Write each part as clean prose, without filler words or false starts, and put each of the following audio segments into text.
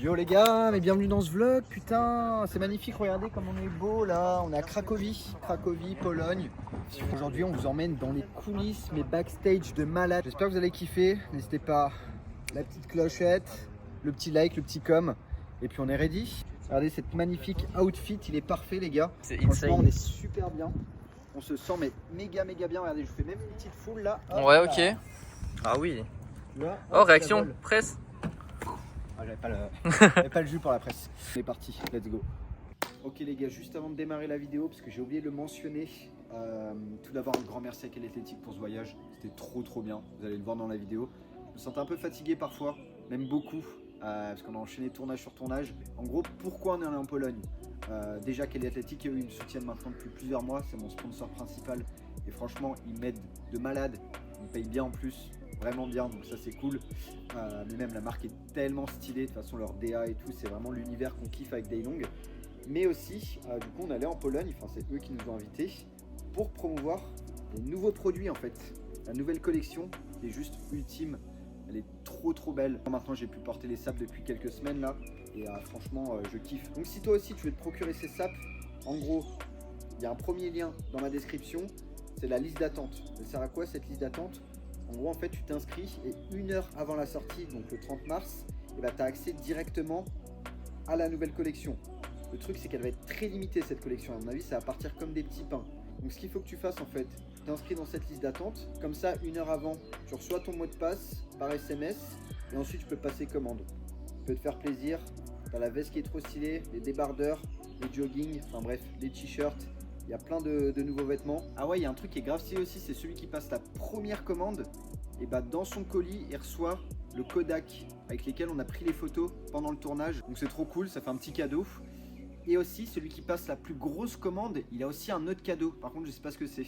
Yo les gars, mais bienvenue dans ce vlog, putain, c'est magnifique, regardez comme on est beau là, on est à Cracovie, Pologne. Aujourd'hui on vous emmène dans les coulisses, mais backstage de malade. J'espère que vous allez kiffer, n'hésitez pas, la petite clochette, le petit like, le petit com, et puis on est ready. Regardez cette magnifique outfit, il est parfait les gars, franchement on est super bien. On se sent mais méga bien, regardez, je vous fais même une petite foule là. Hop, ouais, ok. là. Ah oui. Là, oh, hop, réaction, presse. Ah, j'avais pas le jus pour la presse. On est parti, let's go. Ok les gars, juste avant de démarrer la vidéo, parce que j'ai oublié de le mentionner, tout d'abord un grand merci à Quelle Athlétique pour ce voyage. C'était trop bien, vous allez le voir dans la vidéo. Je me sentais un peu fatigué parfois, même beaucoup, parce qu'on a enchaîné tournage sur tournage. En gros, pourquoi on est allé en Pologne? Déjà Quelle Athlétique, eux, ils me soutiennent maintenant depuis plusieurs mois, c'est mon sponsor principal. Et franchement, ils m'aident de malade, ils me payent bien en plus. Vraiment bien, donc ça c'est cool. Mais même la marque est tellement stylée, de toute façon leur DA et tout, c'est vraiment l'univers qu'on kiffe avec Daylong. Mais aussi, du coup on allait en Pologne, enfin c'est eux qui nous ont invités, pour promouvoir des nouveaux produits en fait. La nouvelle collection est juste ultime, elle est trop belle. Maintenant j'ai pu porter les sapes depuis quelques semaines là, et franchement je kiffe. Donc si toi aussi tu veux te procurer ces sapes, en gros, il y a un premier lien dans ma description, c'est la liste d'attente. Elle sert à quoi cette liste d'attente? En gros, en fait, tu t'inscris et 1 heure avant la sortie, donc le 30 mars, tu as accès directement à la nouvelle collection. Le truc, c'est qu'elle va être très limitée, cette collection. À mon avis, ça va partir comme des petits pains. Donc, ce qu'il faut que tu fasses, en fait, tu t'inscris dans cette liste d'attente. Comme ça, 1 heure avant, tu reçois ton mot de passe par SMS et ensuite, tu peux passer commande. Tu peux te faire plaisir. Tu as la veste qui est trop stylée, les débardeurs, les joggings, enfin bref, les t-shirts. Il y a plein de nouveaux vêtements. Ah ouais, il y a un truc qui est grave stylé aussi, c'est celui qui passe la première commande. Et bah dans son colis, il reçoit le Kodak avec lesquels on a pris les photos pendant le tournage. Donc c'est trop cool, ça fait un petit cadeau. Et aussi, celui qui passe la plus grosse commande, il a aussi un autre cadeau. Par contre, je sais pas ce que c'est.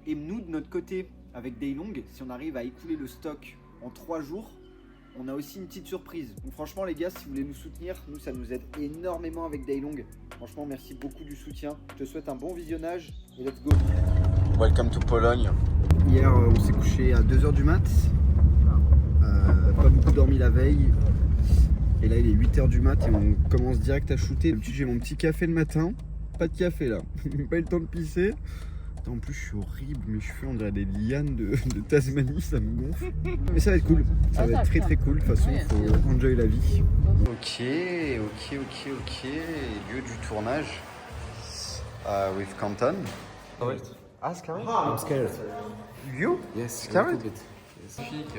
Et nous, de notre côté, avec Daylong, si on arrive à écouler le stock en 3 jours, on a aussi une petite surprise. Donc franchement les gars, si vous voulez nous soutenir, nous ça nous aide énormément avec Daylong. Franchement merci beaucoup du soutien. Je te souhaite un bon visionnage et let's go. Welcome to Pologne. Hier on s'est couché à 2h du mat. Pas beaucoup dormi la veille. Et là il est 8h du mat et on commence direct à shooter. D'habitude j'ai mon petit café le matin. Pas de café là. Pas eu le temps de pisser. En plus je suis horrible, mes cheveux on dirait des lianes de Tasmanie, ça me gonfle. Mais ça va être cool, ça va être très cool, de toute façon il faut enjoy la vie. Ok, lieu du tournage. With Canton. Ah, scared? I'm scared. You? Yes, Scared? Magnifique.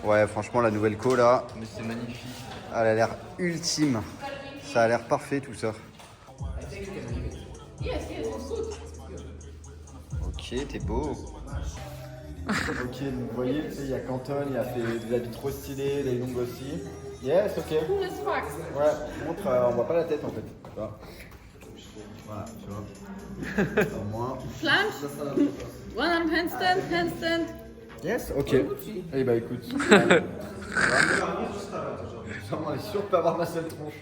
Ouais franchement la nouvelle co là, Mais c'est magnifique. elle a l'air ultime. Ça a l'air parfait tout ça. Ok, t'es beau. Ok, vous voyez, il y a Canton, il a fait des habits trop stylés, les longues aussi. Yes, ok. Ouais, montre, on voit pas la tête en fait. Voilà, tu vois. Au moins. Planche. One arm handstand. Yes, ok. Eh bah écoute. On est sûr de pas avoir ma seule tronche.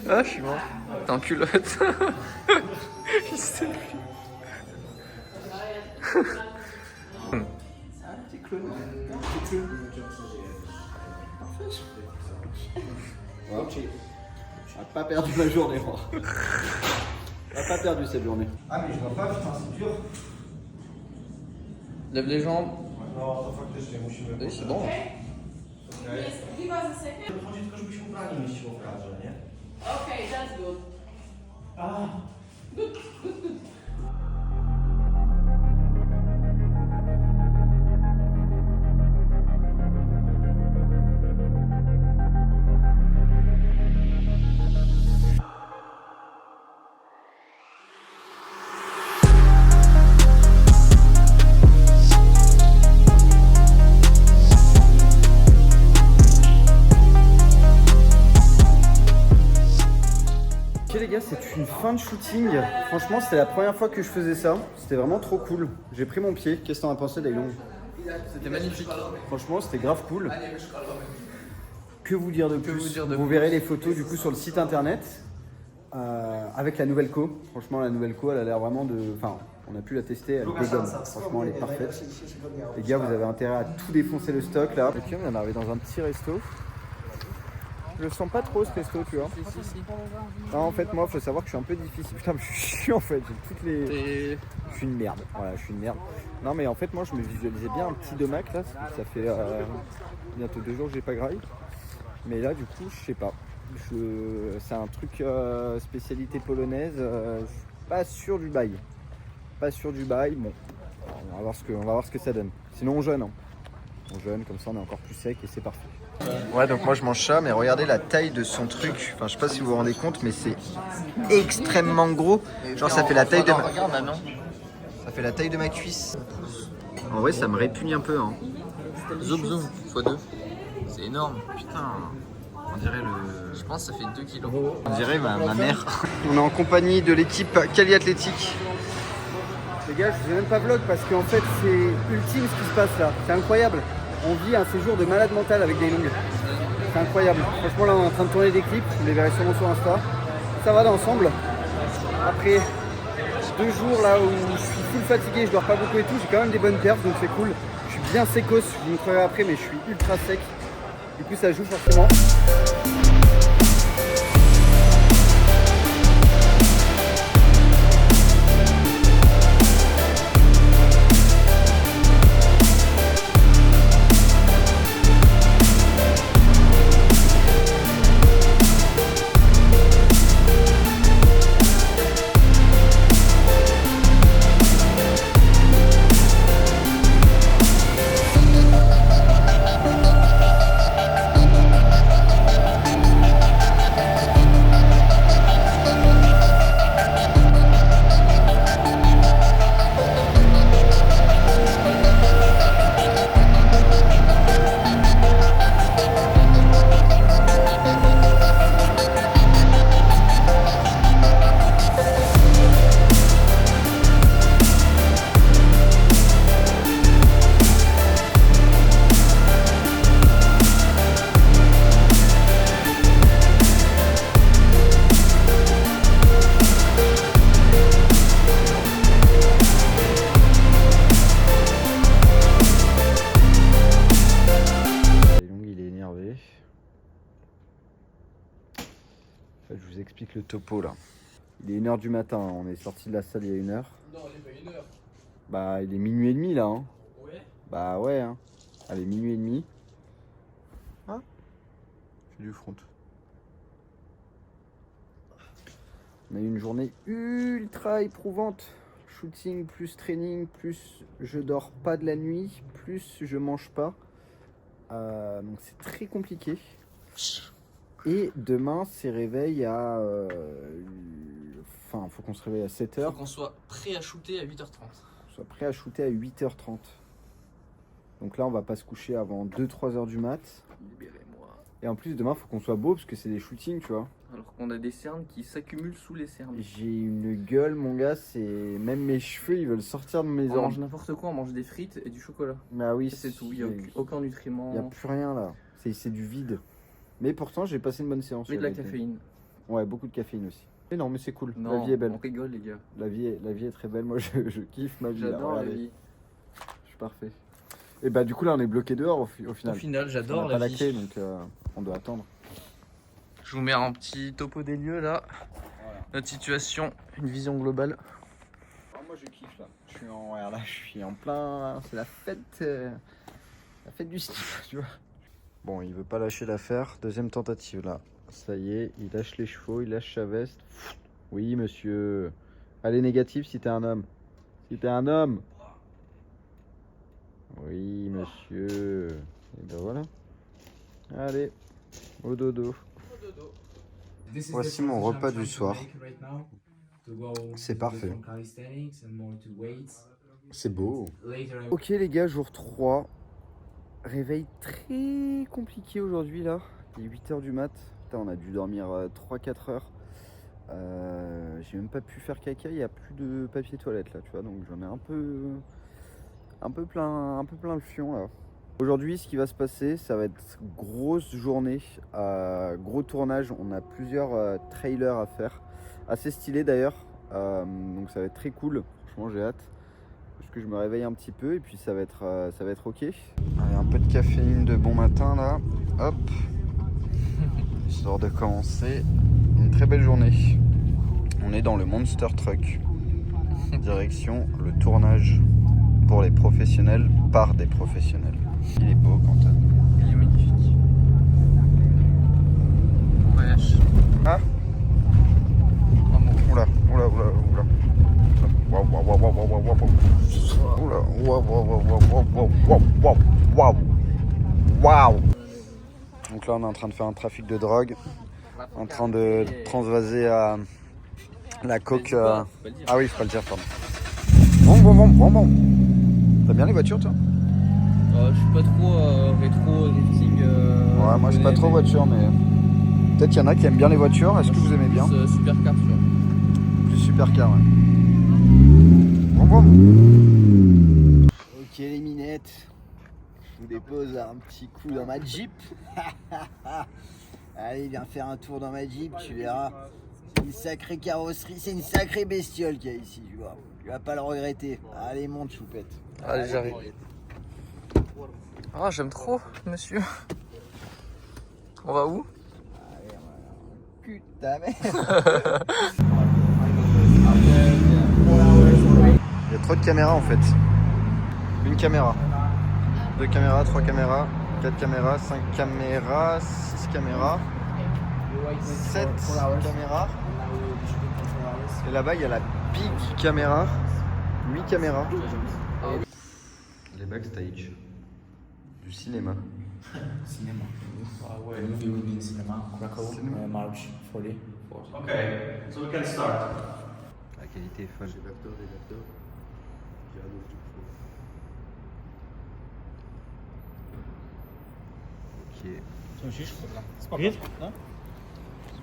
Ah, je suis mort. T'es en culotte. Je sais plus. Petit clown. Ok. On a pas perdu ma journée, moi. On a pas perdu cette journée. Ah, mais je vois pas, putain, c'est dur. Lève les jambes. No, to faktycznie musimy... Oui, c'est bon. Chodzi tylko, żebyśmy ubrani mieściło w kadrze, nie? Okay, that's good. Ok les gars, c'est une fin de shooting. Franchement, c'était la première fois que je faisais ça. C'était vraiment trop cool. J'ai pris mon pied. Qu'est-ce que t'en as pensé, Daylong? C'était magnifique. Franchement, c'était grave cool. Que vous dire de plus? Vous verrez les photos du coup sur le site internet. Avec la nouvelle co. Franchement, la nouvelle co, elle a l'air vraiment de... Enfin, on a pu la tester, elle dégonne. Franchement, elle est parfaite. Les gars, vous avez intérêt à tout défoncer le stock là. Et puis, on est arrivé dans un petit resto. Je sens pas trop ce resto, tu vois. Si. Non, en fait, moi, faut savoir que je suis un peu difficile. Putain, mais je suis chiant en fait. J'ai toutes les. Je suis une merde. Voilà, je suis une merde. Non, mais en fait, moi, je me visualisais bien un petit domac là. Ça fait bientôt 2 jours que j'ai pas graille. Mais là, du coup, je sais pas. C'est un truc spécialité polonaise. Je suis pas sûr du bail. Pas sûr du bail. Bon, on va voir ce que ça donne. Sinon, on jeûne. Hein. On jeûne, comme ça, on est encore plus sec et c'est parfait. Ouais, donc moi je mange ça, mais regardez la taille de son truc. Enfin, je sais pas si vous vous rendez compte, mais c'est extrêmement gros. Genre, ça fait la taille de ma... Ça fait la taille de ma cuisse. En vrai, ça me répugne un peu. Hein. Zoom x2. C'est énorme. Putain. On dirait le. Je pense que ça fait 2 kilos. On dirait ma mère. On est en compagnie de l'équipe Cali Athlétique. Les gars, je fais même pas vlog parce qu'en fait, c'est ultime ce qui se passe là. C'est incroyable. On vit un séjour de malade mental avec des longues. C'est incroyable. Franchement, là, on est en train de tourner des clips. Vous les verrez sûrement sur Insta. Ça va d'ensemble. Après 2 jours là où je suis full fatigué, je dors pas beaucoup et tout, j'ai quand même des bonnes perfs, donc c'est cool. Je suis bien sécos, je vous montrerai après, mais je suis ultra sec. Du coup, ça joue forcément. Je vous explique le topo là. Il est 1h du matin, on est sorti de la salle il y a 1 heure. Non, il est pas 1 heure. Bah il est minuit et demi là. Hein. Ouais. Bah ouais. Hein. Allez, minuit et demi. Ah, j'ai du front. On a eu une journée ultra éprouvante. Shooting plus training, plus je dors pas de la nuit, plus je mange pas. Donc c'est très compliqué. Et demain, c'est réveil à... Enfin, faut qu'on se réveille à 7h. Faut qu'on soit prêt à shooter à 8h30. On soit prêt à shooter à 8h30. Donc là, on va pas se coucher avant 2-3 heures du mat. Libérez-moi. Et en plus, demain, faut qu'on soit beau parce que c'est des shootings, tu vois. Alors qu'on a des cernes qui s'accumulent sous les cernes. J'ai une gueule, mon gars, c'est... Même mes cheveux, ils veulent sortir de mes On oreilles. mange n'importe quoi, on mange des frites et du chocolat. Bah oui, C'est tout, il n'y a aucun nutriment. Il n'y a plus rien là. C'est du vide. Mais pourtant, j'ai passé une bonne séance. Mais de la caféine. Ouais, beaucoup de caféine aussi. Mais non, mais c'est cool. Non, la vie est belle. on rigole, les gars. La vie est très belle. Moi, je kiffe ma vie. là. J'adore la Regardez. vie. Je suis parfait. Et bah, du coup, là, on est bloqué dehors au final. Au final, On j'adore n'a pas la la clé, vie. donc on doit attendre. Je vous mets un petit topo des lieux là. Voilà. Notre situation, une vision globale. Alors, moi, je kiffe là. Regarde, là, je suis en plein. C'est la fête du style, tu vois. Bon, il veut pas lâcher l'affaire. Deuxième tentative là. Ça y est, il lâche les chevaux, il lâche sa veste. Oui, monsieur. Allez, négatif si t'es un homme. Si t'es un homme. Oui, monsieur. Et ben voilà. Allez, au dodo. Voici mon repas du soir. C'est parfait. C'est beau. Ok les gars, jour 3. Réveil très compliqué aujourd'hui là. Il est 8h du mat. Putain, on a dû dormir 3-4 heures. J'ai même pas pu faire caca, il n'y a plus de papier toilette là, tu vois, donc j'en ai un peu plein le fion là. Aujourd'hui, ce qui va se passer, ça va être grosse journée, gros tournage. On a plusieurs trailers à faire, assez stylés d'ailleurs, donc ça va être très cool. Franchement, j'ai hâte. Parce que je me réveille un petit peu et puis ça va être ok. Allez, un peu de caféine de bon matin là, hop. Histoire de commencer une très belle journée. On est dans le Monster Truck. Direction le tournage pour les professionnels par des professionnels. Il est beau, Quentin. Il est magnifique. Wesh. Ah oula, oula, oula, oula. Waouh, waouh, waouh, waouh, waouh, waouh. Oula, waouh, waouh, waouh, waouh, waouh, waouh, waouh, waouh. Donc là, on est en train de faire un trafic de drogue, en train de transvaser à la coke. Ah oui, faut pas le dire, pardon. Bon. T'aimes bien les voitures, toi? Je suis pas trop rétro, drifting. Ouais, moi je suis pas trop voiture, mais peut-être qu'il y en a qui aiment bien les voitures. Est-ce que vous aimez bien? Supercar, tu vois. Plus supercar, ouais. Bon. Ok les minettes, je vous dépose un petit coup dans ma Jeep. Allez, viens faire un tour dans ma Jeep, tu verras. C'est une sacrée carrosserie, c'est une sacrée bestiole qu'il y a ici, tu vois. Tu vas pas le regretter. Allez, monte, choupette. Allez, j'arrive. Ah, j'aime trop, monsieur. On va où? Allez, on va cul de ta mère. Il y a trop de caméras en fait. Une caméra, 2 caméras, 3 caméras, 4 caméras, 5 caméras, 6 caméras, 7 caméras. Et là-bas il y a la big caméra, 8 caméras. Les backstage du cinéma. Cinema. The movie will be in cinema, Krakow, March 40. Okay, so we can start. La qualité est folle. Ok. Co myślisz? Spoko.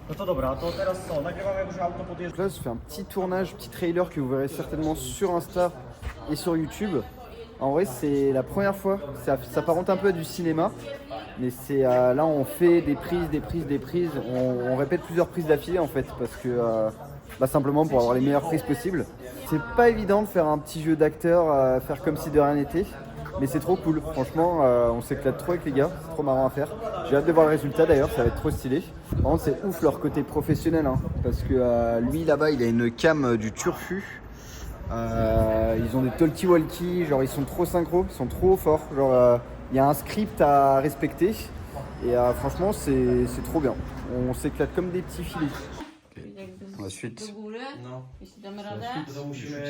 No to dobra, to teraz co? Nagrywamy już auto podjeżdża. Donc là, je fais un petit tournage, petit trailer que vous verrez certainement sur Insta et sur YouTube. En vrai, c'est la première fois. Ça s'apparente un peu à du cinéma, mais c'est là on fait des prises. On répète plusieurs prises d'affilée en fait, parce que simplement pour avoir les meilleures prises possibles. C'est pas évident de faire un petit jeu d'acteur, faire comme si de rien n'était. Mais c'est trop cool, franchement, on s'éclate trop avec les gars, c'est trop marrant à faire. J'ai hâte de voir le résultat d'ailleurs, ça va être trop stylé. Par contre, c'est ouf leur côté professionnel, hein, parce que lui là-bas, il a une cam du turfu. Ils ont des talkie-walkie, genre ils sont trop synchro, ils sont trop forts. Genre, il y a un script à respecter et franchement, c'est trop bien. On s'éclate comme des petits filets. La suite. Do góry, No. jeśli damy radę. To musimy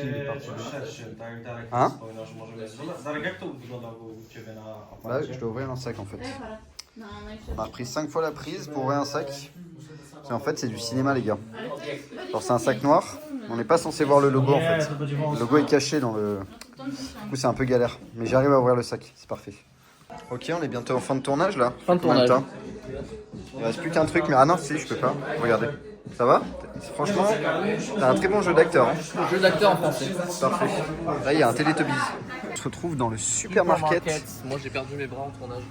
szerszy, tak jak Darek A? wspominał, że możemy... Darek, jak to wyglądał u Ciebie na Là, aparacie? je dois ouvrir un sac en fait. No, On a repris 5 fois la prise pour ouvrir un sac. Et en fait, c'est du cinéma, les gars. Genre, c'est un sac noir. On n'est pas censé voir le logo en fait. Le logo est caché dans le. Du coup, c'est un peu galère. Mais j'arrive à ouvrir le sac, c'est parfait. Ok, on est bientôt en fin de tournage là. Fin de Combien tournage. temps Il reste plus qu'un truc, mais ah non, si, je peux pas. Regardez. Ça va? Franchement, t'as un très bon jeu d'acteur. Hein. Jeu d'acteur en français. Parfait. Là, il y a un Teletubbies. On se retrouve dans le supermarket. Moi, j'ai perdu mes bras en tournage.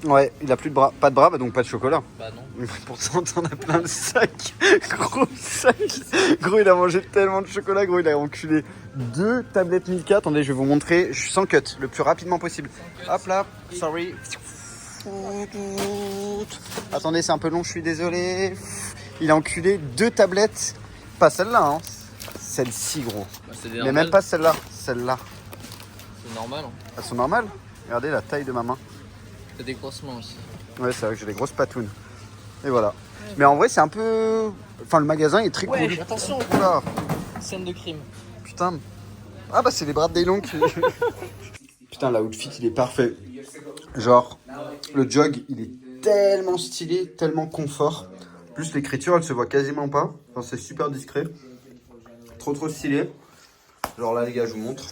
Ouais, il a plus de bras. Pas de bras, bah donc pas de chocolat. Bah non. Pourtant, t'en as plein le sac. Gros sac. Gros, il a mangé tellement de chocolat. Gros, il a enculé 2 tablettes Milka. Attendez, je vais vous montrer. Je suis sans cut, le plus rapidement possible. Hop là, sorry. Attendez, c'est un peu long, je suis désolé. Il a enculé 2 tablettes. Pas celle-là, hein. Celle-ci, gros. Bah, c'est Mais même pas celle-là. Celle-là. C'est normal. Hein. Elles sont normales. Regardez la taille de ma main. T'as des grosses mains aussi. Ouais, c'est vrai que j'ai des grosses patounes. Et voilà. Mais en vrai, c'est un peu. Enfin, le magasin est très cool. Attention. Oula, Scène de crime. putain. Ah bah, c'est les bras de Daylon qui. Putain, l'outfit, il est parfait. Genre, le jog, il est tellement stylé, tellement confort. Plus l'écriture, elle se voit quasiment pas. Enfin, c'est super discret. Trop stylé. Genre là, les gars, je vous montre.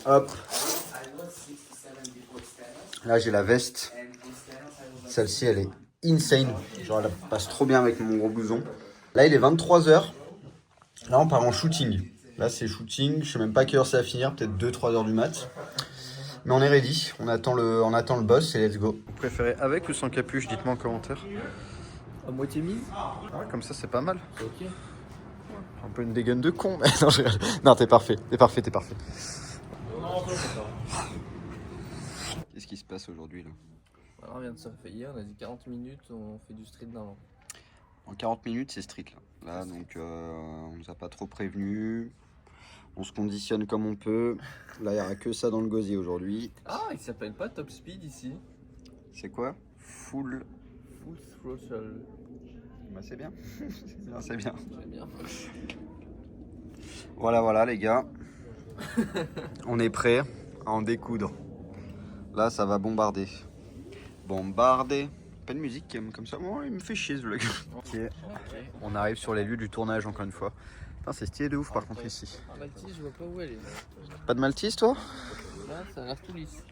Hop. Là, j'ai la veste. Celle-ci, elle est insane. Genre, elle passe trop bien avec mon gros blouson. Là, il est 23h. Là, on part en shooting. Là, c'est shooting. Je sais même pas quelle heure ça va finir. Peut-être 2-3 heures du mat. Mais on est ready. On attend le boss et let's go. Vous préférez avec ou sans capuche? Dites-moi en commentaire. À moitié mise. Ouais, comme ça, c'est pas mal. C'est ok. Un peu une dégaine de con. Mais non, non, t'es parfait. T'es parfait. Qu'est-ce qui se passe aujourd'hui là? Alors, on vient de surfer hier, on a dit 40 minutes, on fait du street d'un an. En 40 minutes, c'est street là. Donc on nous a pas trop prévenu. On se conditionne comme on peut. Là, il n'y aura que ça dans le gosier aujourd'hui. Ah, il s'appelle pas Top Speed ici. C'est quoi? Full Throttle. Bah, c'est bien. C'est bien. J'aime bien. Voilà les gars. On est prêt à en découdre. Là, ça va bombarder. Bombarder. Pas de musique comme ça. Moi, il me fait chier ce vlog. Ok. On arrive sur les lieux du tournage encore une fois. Putain, c'est stylé de ouf par contre ici. Maltese, je vois pas où elle est. Pas de Maltese toi? Là, ça a l'air tout lisse.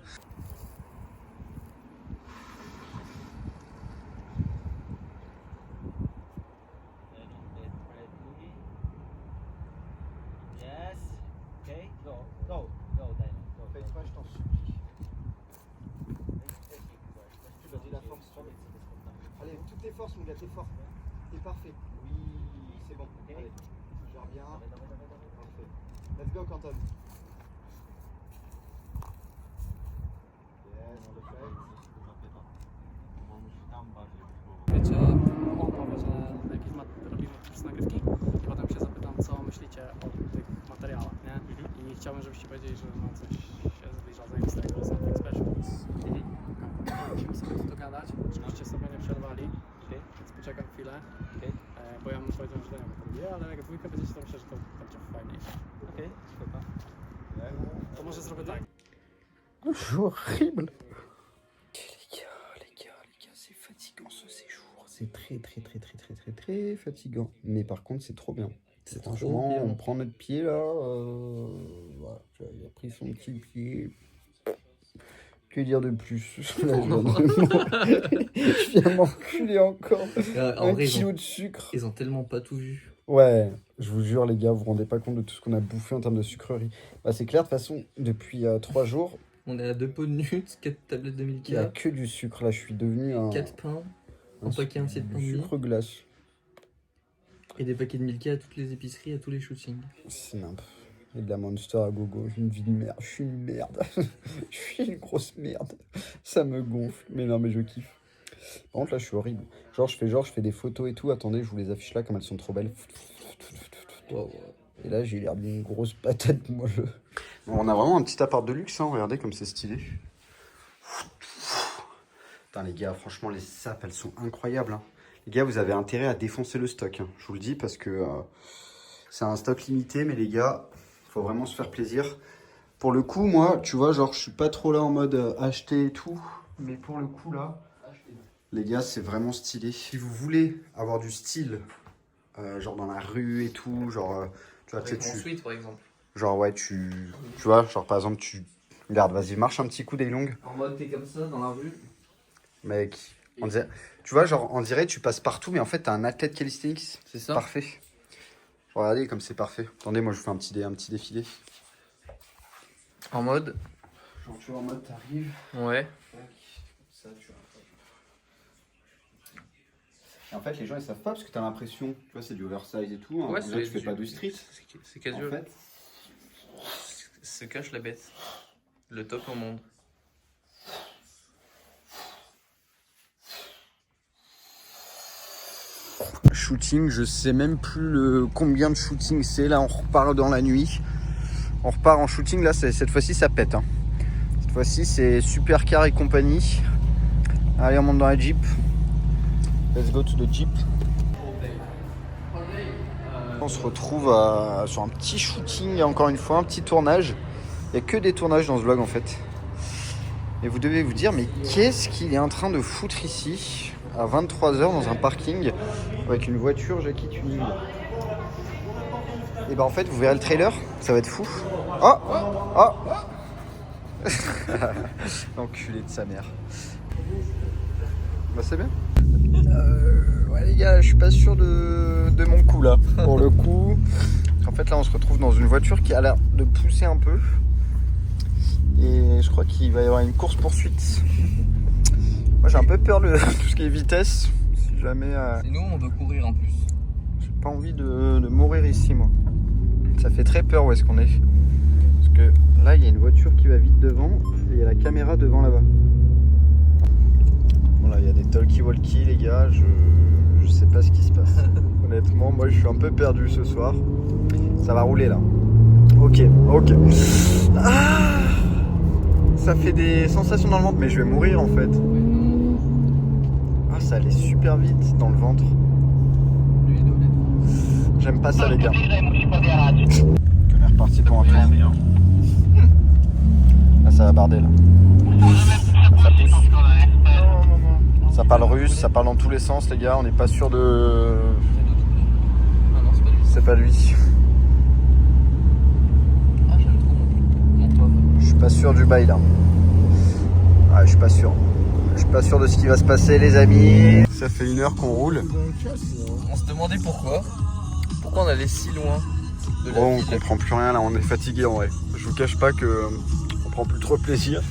Yes. Okay. Go then. Fais exprès, je t'en supplie. Tu vas dire la force. Allez, toutes tes forces mon gars, t'es fort. T'es parfait. Oui, c'est bon. Allez, je reviens. Parfait. Let's go Quentin. Yes, perfect. Wiecie, on powie, że jakieś robimy kurs nagrywki i potem się zapytam, co myślicie o tych materiałach, nie? I chciałbym, żebyście powiedzieli, że no coś się zbliża zajebistego, something special. Musimy sobie tu dogadać, żebyście sobie nie przerwali, więc poczekam chwilę, bo ja bym powiedział, że to nie wypróbuję, ale jak dwójkę będziecie, to myślę, że to będzie fajniejsze. Okej, spoko. To może zrobię tak. Horrible. Les gars, c'est fatigant ce séjour. C'est très fatigant. Mais par contre, c'est trop bien. C'est franchement, on prend notre pied là. Voilà, il a pris son petit pied. Que dire de plus? Là, je viens de m'enculer encore. Un kilo de sucre. Ils ont tellement pas tout vu. Ouais, je vous jure les gars, vous vous rendez pas compte de tout ce qu'on a bouffé en termes de sucrerie. Bah, c'est clair, de toute façon, depuis 3 jours, On est à 2 pots de nuts, 4 tablettes de il n'y a Milka, que du sucre. Là, je suis devenu un 4 pains, un paquet entier de pain de mie sucre glace. et des paquets de Milka à toutes les épiceries, à tous les shootings. C'est nimp. Et de la Monster à gogo. J'ai une vie de merde. Je suis une merde. Je suis une grosse merde. Ça me gonfle. Mais non, mais je kiffe. Par contre, là, je suis horrible. Genre, je fais des photos et tout. Attendez, je vous les affiche là comme elles sont trop belles. Wow. Et là, j'ai l'air d'une grosse patate molle. On a vraiment un petit appart de luxe, hein. Regardez comme c'est stylé. Putain, les gars, franchement, les sapes, elles sont incroyables, hein. Les gars, vous avez intérêt à défoncer le stock, hein. Je vous le dis parce que c'est un stock limité, mais les gars, faut vraiment se faire plaisir. Pour le coup, moi, tu vois, genre, je suis pas trop là en mode acheter et tout. Mais pour le coup, là, les gars, c'est vraiment stylé. Si vous voulez avoir du style, genre dans la rue et tout, genre, tu vois, Avec mon suite par exemple. genre, ouais, tu vois, genre, par exemple, regarde, vas-y, marche un petit coup des longues. En mode t'es comme ça dans la rue. Mec, on dirait, tu vois, genre, on dirait, tu passes partout, mais en fait, t'as un athlète calisthenics. C'est ça. Parfait. Regardez comme c'est parfait. Attendez, moi, je vous fais un petit défilé. En mode. Genre, tu vois, en mode, t'arrives. Ouais. Ça, tu vois. Et en fait, les gens, ils savent pas parce que t'as l'impression, tu vois, c'est du oversize et tout. Hein. Ouais, Déjà, tu fais pas du street. C'est casual. En fait, Se cache la bête. Le top au monde. shooting, je sais même plus combien de shooting c'est. Là, on repart dans la nuit. On repart en shooting. Là, cette fois-ci, ça pète, hein. Cette fois-ci, c'est Supercar et compagnie. Allez, on monte dans la Jeep. Let's go to the Jeep. On se retrouve sur un petit shooting, encore une fois, un petit tournage. Il n'y a que des tournages dans ce vlog en fait. Et vous devez vous dire, mais qu'est-ce qu'il est en train de foutre ici à 23h dans un parking avec une voiture Jackie Tuning? Et ben en fait, vous verrez le trailer, ça va être fou. Oh, oh. L'enculé de sa mère. Bah c'est bien. Ouais les gars, je suis pas sûr de mon coup là, pour le coup. En fait là on se retrouve dans une voiture qui a l'air de pousser un peu. Et je crois qu'il va y avoir une course poursuite. Moi j'ai un peu peur de tout ce qui est vitesse. Si jamais... Et nous on veut courir en plus. J'ai pas envie de mourir ici moi. Ça fait très peur où est-ce qu'on est. Parce que là il y a une voiture qui va vite devant et il y a la caméra devant là-bas. Voilà, il y a des talkie-walkie les gars, je sais pas ce qui se passe. Honnêtement, moi je suis un peu perdu ce soir. Ça va rouler là. Ok. Ah, ça fait des sensations dans le ventre, mais je vais mourir en fait. Ah, ça allait super vite dans le ventre. J'aime pas ça les gars. On est reparti pour un tour. Là ça va barder là. Ça pousse. Ça parle russe, ça parle dans tous les sens les gars, on n'est pas sûr de... Ah non, c'est pas lui. C'est pas lui. Ah, j'aime trop mon toi. Je suis pas sûr du bail là. Ouais, je suis pas sûr. Je suis pas sûr de ce qui va se passer les amis. Ça fait 1 heure qu'on roule. On se demandait pourquoi on allait si loin de la Oh, on ville. comprend plus rien là, on est fatigué en vrai. Je vous cache pas que on prend plus trop de plaisir.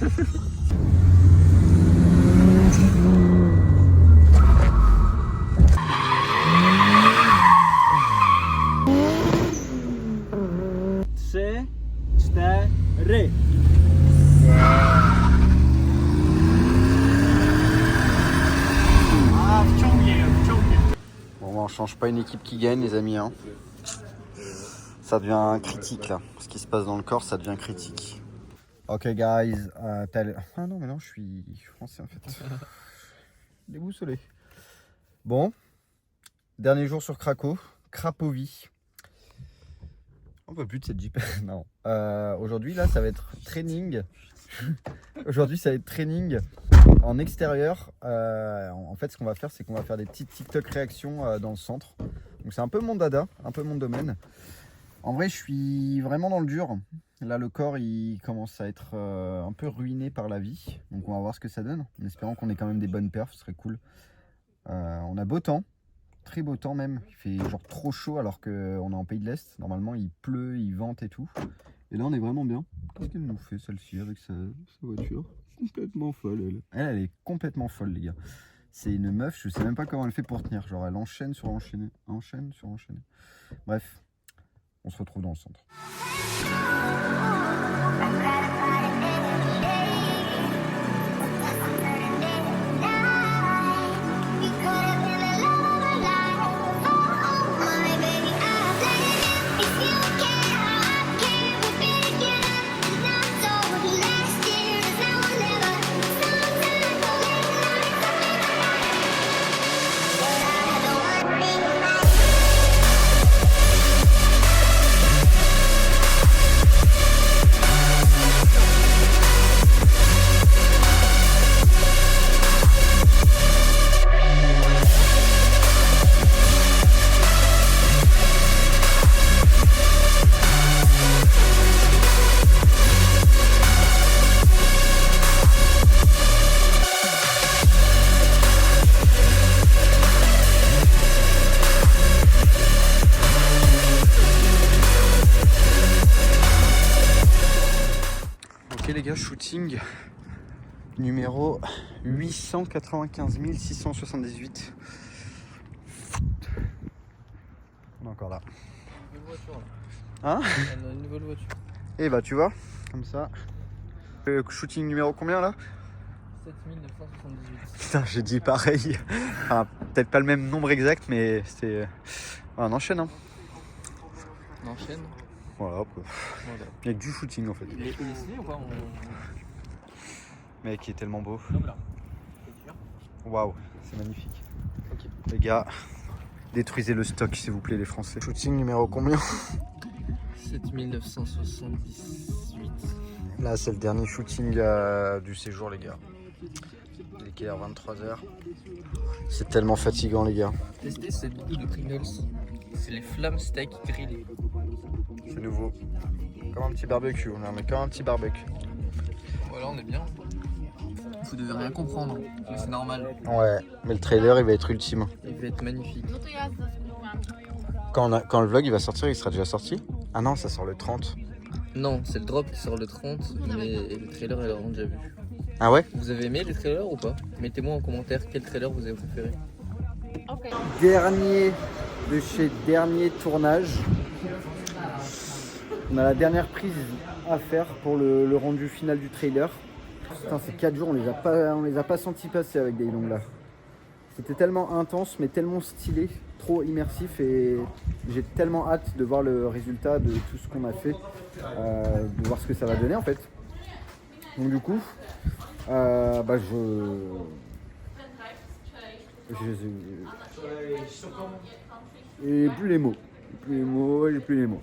Bon, on change pas une équipe qui gagne les amis hein. Ça devient critique là. Ce qui se passe dans le corps, ça devient critique. Ok guys, ah non mais non, je suis français en fait. Déboussolé. Bon, dernier jour sur Cracovie. On peut plus de cette Jeep. Non. Aujourd'hui là, ça va être training. Aujourd'hui, ça va être training en extérieur. En fait, ce qu'on va faire, c'est qu'on va faire des petites TikTok réactions dans le centre. Donc c'est un peu mon dada, un peu mon domaine. En vrai, je suis vraiment dans le dur. Là, le corps, il commence à être un peu ruiné par la vie. Donc on va voir ce que ça donne. En espérant qu'on ait quand même des bonnes perfs, ce serait cool. On a beau temps. Très beau temps même. Il fait genre trop chaud alors qu'on est en pays de l'Est. Normalement, il pleut, il vente et tout. Et là, on est vraiment bien. Qu'est-ce qu'elle nous fait, celle-ci, avec sa voiture? Complètement folle, elle. Elle est complètement folle, les gars. C'est une meuf, je sais même pas comment elle fait pour tenir. Genre, elle enchaîne sur enchaîner. Enchaîne sur enchaîner. Bref, on se retrouve dans le centre. Ok les gars, shooting numéro 895 678. On est encore là. Une voiture là. Hein? On a une nouvelle voiture. Et bah tu vois, comme ça. Le shooting numéro combien là? 7978. Putain, j'ai dit pareil. Enfin, peut-être pas le même nombre exact, mais c'était... on enchaîne hein. On enchaîne. Voilà, Voilà. il y a que du shooting en fait. Il est stylé ou pas Mec, il est tellement beau. Voilà. Waouh, c'est magnifique. Ok. Les gars, détruisez le stock s'il vous plaît les Français. Shooting numéro combien? 7978. Là, c'est le dernier shooting du séjour les gars. Il est quelle heure? 23h. C'est tellement fatigant les gars. Tester cette goût de Pringles. C'est les flammes steak grillées. C'est nouveau. Comme un petit barbecue, on met comme un petit barbecue. Voilà, on est bien. Vous devez rien comprendre, mais c'est normal. Ouais, mais le trailer il va être ultime. Il va être magnifique. Quand le vlog il va sortir, il sera déjà sorti? Ah non, ça sort le 30. Non, c'est le drop qui sort le 30, mais le trailer, ils l'auront déjà vu. Ah ouais? Vous avez aimé les trailers ou pas? Mettez-moi en commentaire quel trailer vous avez préféré. Okay. Dernier de chez dernier tournage. On a la dernière prise à faire pour le rendu final du trailer. Putain, ces 4 jours, on les a pas sentis passer avec Daylong là. C'était tellement intense, mais tellement stylé, trop immersif, et j'ai tellement hâte de voir le résultat de tout ce qu'on a fait, de voir ce que ça va donner en fait. Donc du coup, j'ai plus les mots. J'ai plus les mots.